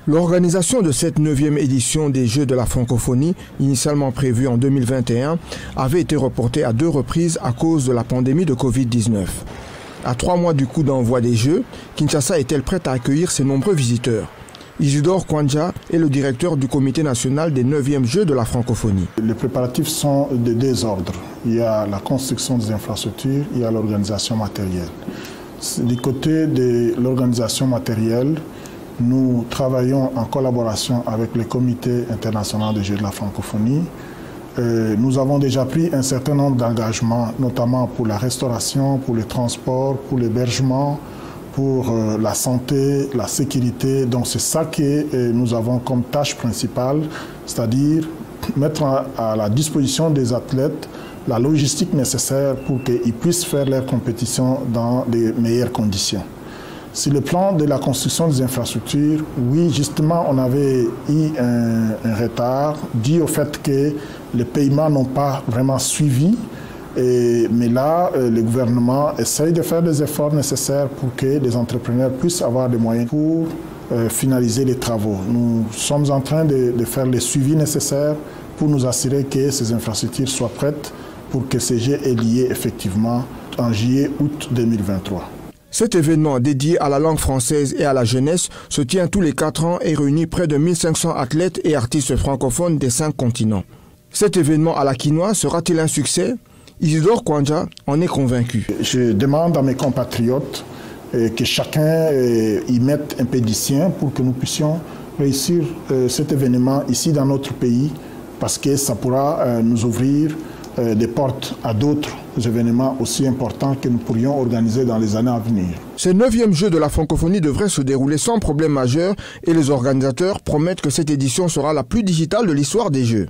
L'organisation de cette 9e édition des Jeux de la francophonie, initialement prévue en 2021, avait été reportée à 2 reprises à cause de la pandémie de Covid-19. À 3 mois du coup d'envoi des Jeux, Kinshasa est-elle prête à accueillir ses nombreux visiteurs? Isidore Kwanja est le directeur du comité national des 9e Jeux de la francophonie. Les préparatifs sont de 2 ordres. Il y a la construction des infrastructures, il y a l'organisation matérielle. Du côté de l'organisation matérielle, nous travaillons en collaboration avec le comité international des Jeux de la francophonie. Nous avons déjà pris un certain nombre d'engagements, notamment pour la restauration, pour le transport, pour l'hébergement, pour la santé, la sécurité. Donc c'est ça que nous avons comme tâche principale, c'est-à-dire mettre à la disposition des athlètes la logistique nécessaire pour qu'ils puissent faire leur compétition dans les meilleures conditions. Sur le plan de la construction des infrastructures, oui, justement, on avait eu un retard dû au fait que les paiements n'ont pas vraiment suivi. Mais là, le gouvernement essaye de faire des efforts nécessaires pour que les entrepreneurs puissent avoir des moyens pour finaliser les travaux. Nous sommes en train de faire les suivis nécessaires pour nous assurer que ces infrastructures soient prêtes pour que ces Jeux aient lieu effectivement en juillet-août 2023. Cet événement dédié à la langue française et à la jeunesse se tient tous les 4 ans et réunit près de 1500 athlètes et artistes francophones des 5 continents. Cet événement à la quinoa sera-t-il un succès? Isidore Kwanja en est convaincu. Je demande à mes compatriotes que chacun y mette un peu du sien pour que nous puissions réussir cet événement ici dans notre pays, parce que ça pourra nous ouvrir des portes à d'autres événements aussi importants que nous pourrions organiser dans les années à venir. Ces 9e Jeux de la francophonie devraient se dérouler sans problème majeur et les organisateurs promettent que cette édition sera la plus digitale de l'histoire des Jeux.